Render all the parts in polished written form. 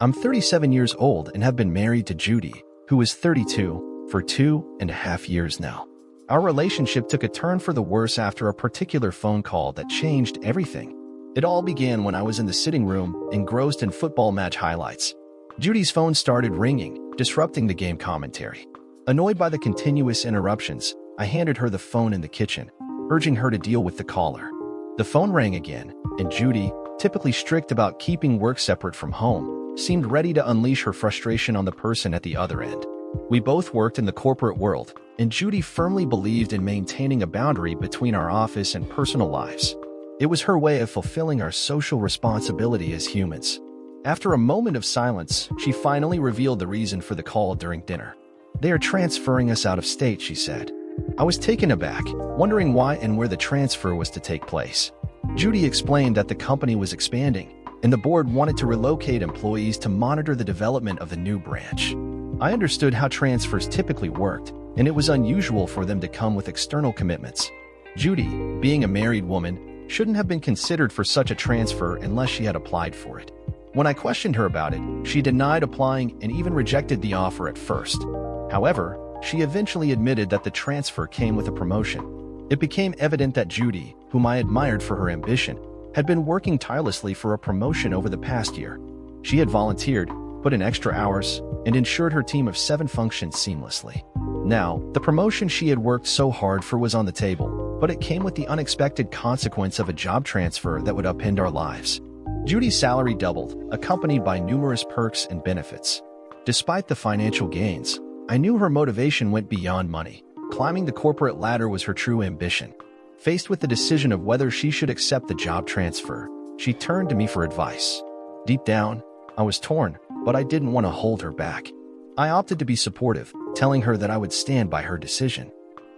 I'm 37 years old and have been married to Judy, who is 32, for 2.5 years now. Our relationship took a turn for the worse after a particular phone call that changed everything. It all began when I was in the sitting room, engrossed in football match highlights. Judy's phone started ringing, disrupting the game commentary. Annoyed by the continuous interruptions, I handed her the phone in the kitchen, urging her to deal with the caller. The phone rang again, and Judy, typically strict about keeping work separate from home, seemed ready to unleash her frustration on the person at the other end. We both worked in the corporate world, and Judy firmly believed in maintaining a boundary between our office and personal lives. It was her way of fulfilling our social responsibility as humans. After a moment of silence, she finally revealed the reason for the call during dinner. "They are transferring us out of state," she said. I was taken aback, wondering why and where the transfer was to take place. Judy explained that the company was expanding, and the board wanted to relocate employees to monitor the development of the new branch. I understood how transfers typically worked, and it was unusual for them to come with external commitments. Judy, being a married woman, shouldn't have been considered for such a transfer unless she had applied for it. When I questioned her about it, she denied applying and even rejected the offer at first. However, she eventually admitted that the transfer came with a promotion. It became evident that Judy, whom I admired for her ambition, had been working tirelessly for a promotion over the past year. She had volunteered, put in extra hours, and ensured her team of 7 functioned seamlessly. Now, the promotion she had worked so hard for was on the table, but it came with the unexpected consequence of a job transfer that would upend our lives. Judy's salary doubled, accompanied by numerous perks and benefits. Despite the financial gains, I knew her motivation went beyond money. Climbing the corporate ladder was her true ambition. Faced with the decision of whether she should accept the job transfer, she turned to me for advice. Deep down, I was torn, but I didn't want to hold her back. I opted to be supportive, telling her that I would stand by her decision.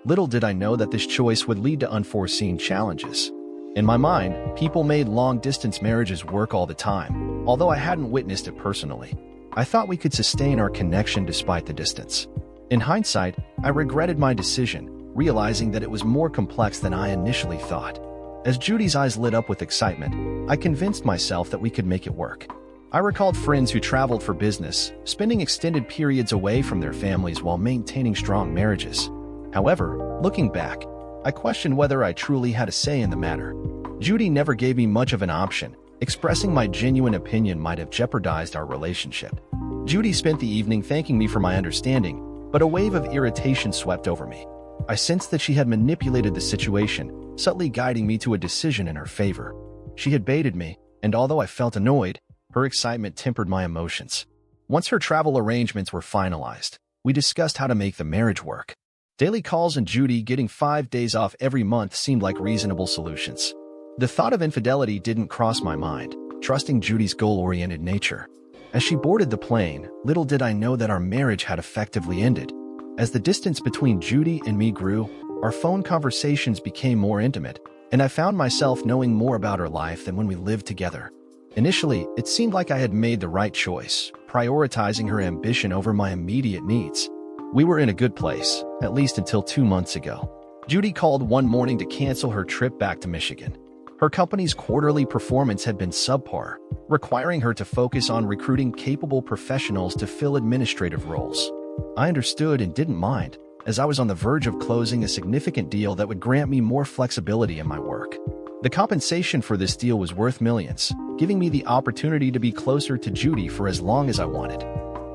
Little did I know that this choice would lead to unforeseen challenges. In my mind, people made long-distance marriages work all the time, although I hadn't witnessed it personally. I thought we could sustain our connection despite the distance. In hindsight, I regretted my decision, realizing that it was more complex than I initially thought. As Judy's eyes lit up with excitement, I convinced myself that we could make it work. I recalled friends who traveled for business, spending extended periods away from their families while maintaining strong marriages. However, looking back, I questioned whether I truly had a say in the matter. Judy never gave me much of an option. Expressing my genuine opinion might have jeopardized our relationship. Judy spent the evening thanking me for my understanding, but a wave of irritation swept over me. I sensed that she had manipulated the situation, subtly guiding me to a decision in her favor. She had baited me, and although I felt annoyed, her excitement tempered my emotions. Once her travel arrangements were finalized, we discussed how to make the marriage work. Daily calls and Judy getting 5 days off every month seemed like reasonable solutions. The thought of infidelity didn't cross my mind, trusting Judy's goal-oriented nature. As she boarded the plane, little did I know that our marriage had effectively ended. As the distance between Judy and me grew, our phone conversations became more intimate, and I found myself knowing more about her life than when we lived together. Initially, it seemed like I had made the right choice, prioritizing her ambition over my immediate needs. We were in a good place, at least until 2 months ago. Judy called one morning to cancel her trip back to Michigan. Her company's quarterly performance had been subpar, requiring her to focus on recruiting capable professionals to fill administrative roles. I understood and didn't mind, as I was on the verge of closing a significant deal that would grant me more flexibility in my work. The compensation for this deal was worth millions, giving me the opportunity to be closer to Judy for as long as I wanted.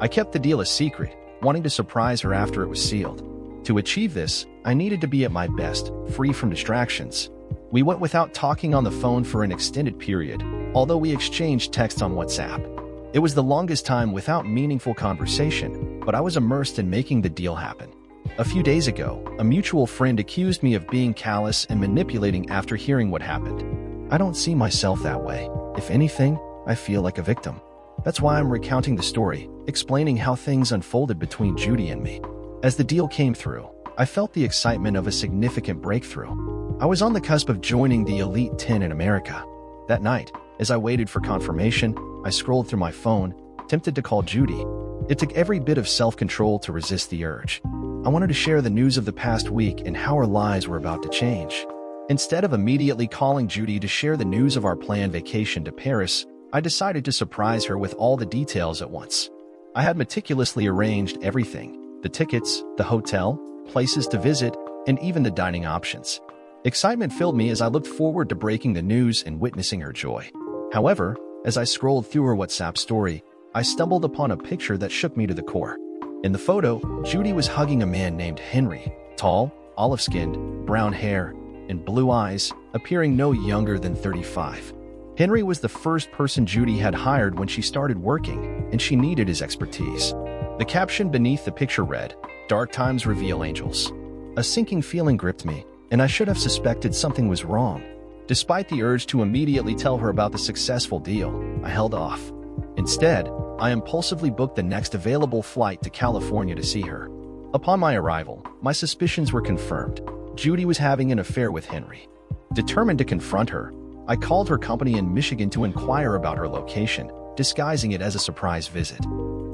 I kept the deal a secret, wanting to surprise her after it was sealed. To achieve this, I needed to be at my best, free from distractions. We went without talking on the phone for an extended period, although we exchanged texts on WhatsApp. It was the longest time without meaningful conversation, but I was immersed in making the deal happen. A few days ago, a mutual friend accused me of being callous and manipulating after hearing what happened. I don't see myself that way. If anything, I feel like a victim. That's why I'm recounting the story, explaining how things unfolded between Judy and me. As the deal came through, I felt the excitement of a significant breakthrough. I was on the cusp of joining the Elite 10 in America. That night, as I waited for confirmation, I scrolled through my phone, tempted to call Judy. It took every bit of self-control to resist the urge. I wanted to share the news of the past week and how our lives were about to change. Instead of immediately calling Judy to share the news of our planned vacation to Paris, I decided to surprise her with all the details at once. I had meticulously arranged everything: the tickets, the hotel, places to visit, and even the dining options. Excitement filled me as I looked forward to breaking the news and witnessing her joy. However, as I scrolled through her WhatsApp story, I stumbled upon a picture that shook me to the core. In the photo, Judy was hugging a man named Henry, tall, olive-skinned, brown hair, and blue eyes, appearing no younger than 35. Henry was the first person Judy had hired when she started working, and she needed his expertise. The caption beneath the picture read, "Dark times reveal angels." A sinking feeling gripped me, and I should have suspected something was wrong. Despite the urge to immediately tell her about the successful deal, I held off. Instead, I impulsively booked the next available flight to California to see her. Upon my arrival, my suspicions were confirmed. Judy was having an affair with Henry. Determined to confront her, I called her company in Michigan to inquire about her location, disguising it as a surprise visit.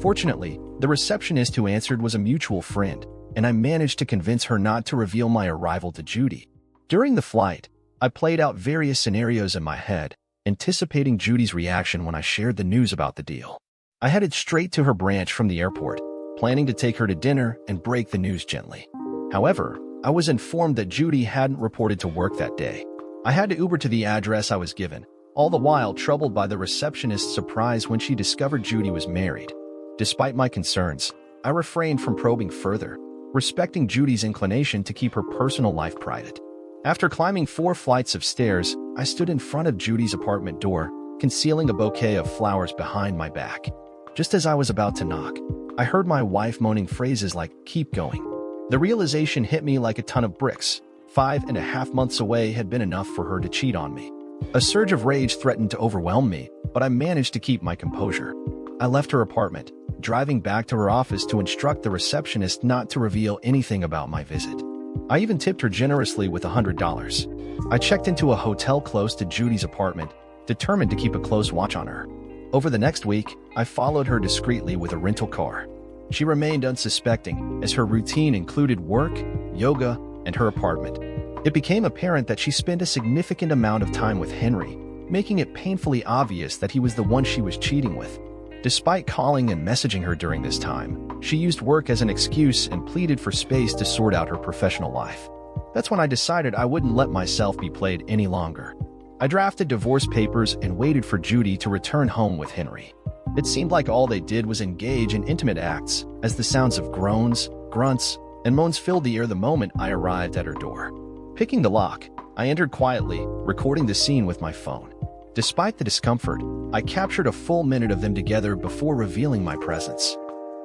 Fortunately, the receptionist who answered was a mutual friend, and I managed to convince her not to reveal my arrival to Judy. During the flight, I played out various scenarios in my head, anticipating Judy's reaction when I shared the news about the deal. I headed straight to her branch from the airport, planning to take her to dinner and break the news gently. However, I was informed that Judy hadn't reported to work that day. I had to Uber to the address I was given, all the while troubled by the receptionist's surprise when she discovered Judy was married. Despite my concerns, I refrained from probing further, respecting Judy's inclination to keep her personal life private. After climbing 4 flights of stairs, I stood in front of Judy's apartment door, concealing a bouquet of flowers behind my back. Just as I was about to knock, I heard my wife moaning phrases like, "Keep going." The realization hit me like a ton of bricks. 5.5 months away had been enough for her to cheat on me. A surge of rage threatened to overwhelm me, but I managed to keep my composure. I left her apartment, driving back to her office to instruct the receptionist not to reveal anything about my visit. I even tipped her generously with $100. I checked into a hotel close to Judy's apartment, determined to keep a close watch on her. Over the next week, I followed her discreetly with a rental car. She remained unsuspecting, as her routine included work, yoga, and her apartment. It became apparent that she spent a significant amount of time with Henry, making it painfully obvious that he was the one she was cheating with. Despite calling and messaging her during this time, she used work as an excuse and pleaded for space to sort out her professional life. That's when I decided I wouldn't let myself be played any longer. I drafted divorce papers and waited for Judy to return home with Henry. It seemed like all they did was engage in intimate acts, as the sounds of groans, grunts, and moans filled the air the moment I arrived at her door. Picking the lock, I entered quietly, recording the scene with my phone. Despite the discomfort, I captured a full minute of them together before revealing my presence.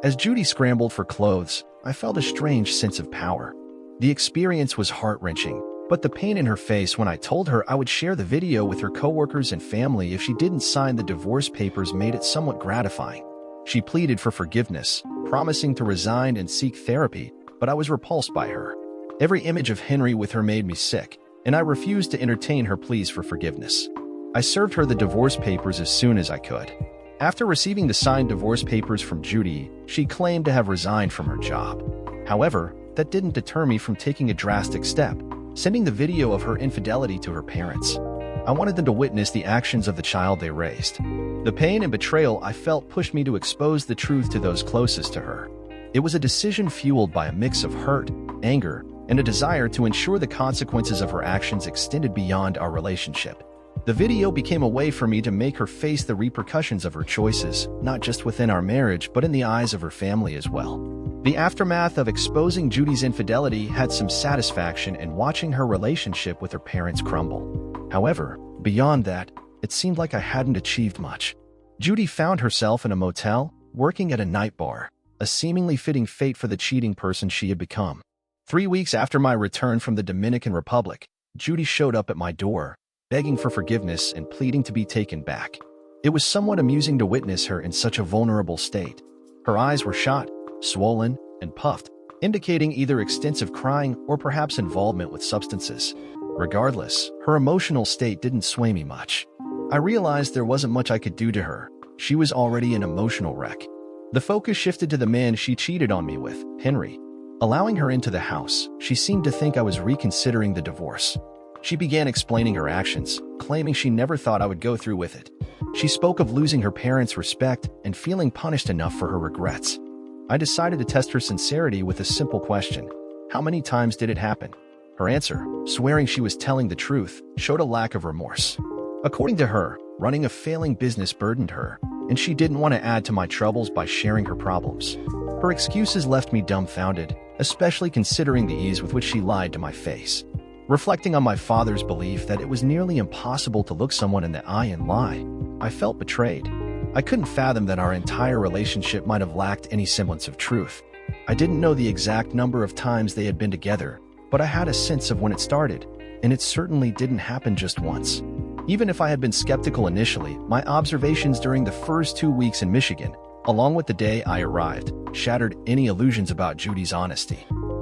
As Judy scrambled for clothes, I felt a strange sense of power. The experience was heart-wrenching, but the pain in her face when I told her I would share the video with her coworkers and family if she didn't sign the divorce papers made it somewhat gratifying. She pleaded for forgiveness, promising to resign and seek therapy, but I was repulsed by her. Every image of Henry with her made me sick, and I refused to entertain her pleas for forgiveness. I served her the divorce papers as soon as I could. After receiving the signed divorce papers from Judy, she claimed to have resigned from her job. However, that didn't deter me from taking a drastic step, sending the video of her infidelity to her parents. I wanted them to witness the actions of the child they raised. The pain and betrayal I felt pushed me to expose the truth to those closest to her. It was a decision fueled by a mix of hurt, anger, and a desire to ensure the consequences of her actions extended beyond our relationship. The video became a way for me to make her face the repercussions of her choices, not just within our marriage but in the eyes of her family as well. The aftermath of exposing Judy's infidelity had some satisfaction in watching her relationship with her parents crumble. However, beyond that, it seemed like I hadn't achieved much. Judy found herself in a motel, working at a night bar, a seemingly fitting fate for the cheating person she had become. 3 weeks after my return from the Dominican Republic, Judy showed up at my door, begging for forgiveness and pleading to be taken back. It was somewhat amusing to witness her in such a vulnerable state. Her eyes were shot, swollen, and puffed, indicating either extensive crying or perhaps involvement with substances. Regardless, her emotional state didn't sway me much. I realized there wasn't much I could do to her. She was already an emotional wreck. The focus shifted to the man she cheated on me with, Henry. Allowing her into the house, she seemed to think I was reconsidering the divorce. She began explaining her actions, claiming she never thought I would go through with it. She spoke of losing her parents' respect and feeling punished enough for her regrets. I decided to test her sincerity with a simple question. How many times did it happen? Her answer, swearing she was telling the truth, showed a lack of remorse. According to her, running a failing business burdened her, and she didn't want to add to my troubles by sharing her problems. Her excuses left me dumbfounded, especially considering the ease with which she lied to my face. Reflecting on my father's belief that it was nearly impossible to look someone in the eye and lie, I felt betrayed. I couldn't fathom that our entire relationship might have lacked any semblance of truth. I didn't know the exact number of times they had been together, but I had a sense of when it started, and it certainly didn't happen just once. Even if I had been skeptical initially, my observations during the first 2 weeks in Michigan, along with the day I arrived, shattered any illusions about Judy's honesty.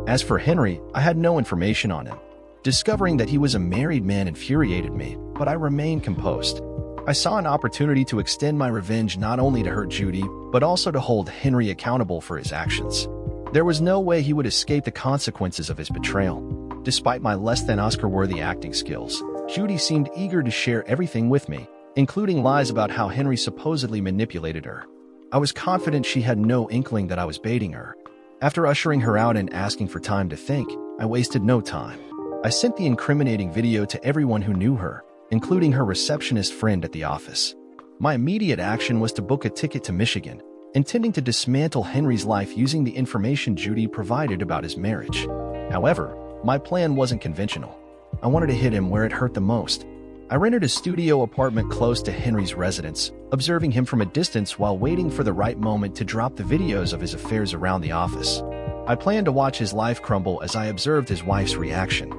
As for Henry, I had no information on him. Discovering that he was a married man infuriated me, but I remained composed. I saw an opportunity to extend my revenge not only to hurt Judy, but also to hold Henry accountable for his actions. There was no way he would escape the consequences of his betrayal. Despite my less than Oscar-worthy acting skills, Judy seemed eager to share everything with me, including lies about how Henry supposedly manipulated her. I was confident she had no inkling that I was baiting her. After ushering her out and asking for time to think, I wasted no time. I sent the incriminating video to everyone who knew her, including her receptionist friend at the office. My immediate action was to book a ticket to Michigan, intending to dismantle Henry's life using the information Judy provided about his marriage. However, my plan wasn't conventional. I wanted to hit him where it hurt the most. I rented a studio apartment close to Henry's residence, observing him from a distance while waiting for the right moment to drop the videos of his affairs around the office. I planned to watch his life crumble as I observed his wife's reaction.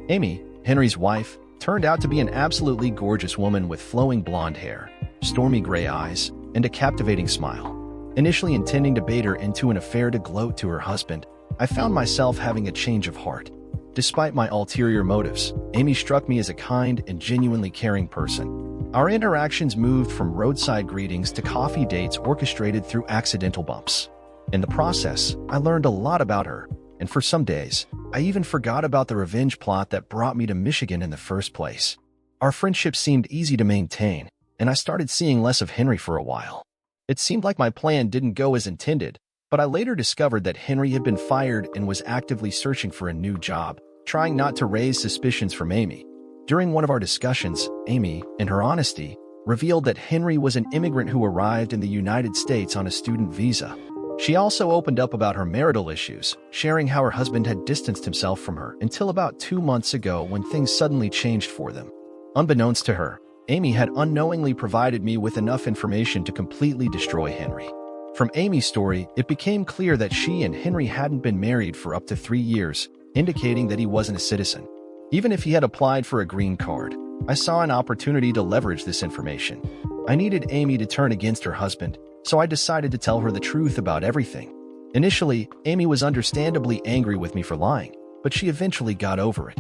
Amy, Henry's wife, turned out to be an absolutely gorgeous woman with flowing blonde hair, stormy gray eyes, and a captivating smile. Initially intending to bait her into an affair to gloat to her husband, I found myself having a change of heart. Despite my ulterior motives, Amy struck me as a kind and genuinely caring person. Our interactions moved from roadside greetings to coffee dates orchestrated through accidental bumps. In the process, I learned a lot about her, and for some days, I even forgot about the revenge plot that brought me to Michigan in the first place. Our friendship seemed easy to maintain, and I started seeing less of Henry for a while. It seemed like my plan didn't go as intended, but I later discovered that Henry had been fired and was actively searching for a new job, trying not to raise suspicions from Amy. During one of our discussions, Amy, in her honesty, revealed that Henry was an immigrant who arrived in the United States on a student visa. She also opened up about her marital issues, sharing how her husband had distanced himself from her until about 2 months ago when things suddenly changed for them. Unbeknownst to her, Amy had unknowingly provided me with enough information to completely destroy Henry. From Amy's story, it became clear that she and Henry hadn't been married for up to 3 years, indicating that he wasn't a citizen. Even if he had applied for a green card, I saw an opportunity to leverage this information. I needed Amy to turn against her husband, so I decided to tell her the truth about everything. Initially, Amy was understandably angry with me for lying, but she eventually got over it.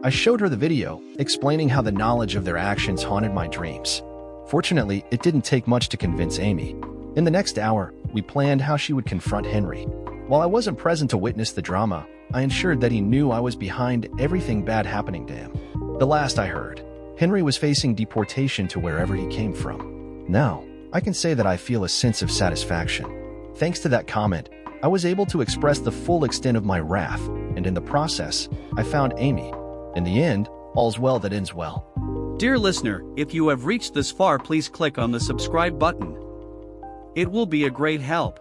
I showed her the video, explaining how the knowledge of their actions haunted my dreams. Fortunately, it didn't take much to convince Amy. In the next hour, we planned how she would confront Henry. While I wasn't present to witness the drama, I ensured that he knew I was behind everything bad happening to him. The last I heard, Henry was facing deportation to wherever he came from. Now, I can say that I feel a sense of satisfaction. Thanks to that comment, I was able to express the full extent of my wrath, and in the process, I found Amy. In the end, all's well that ends well. Dear listener, if you have reached this far, please click on the subscribe button. It will be a great help.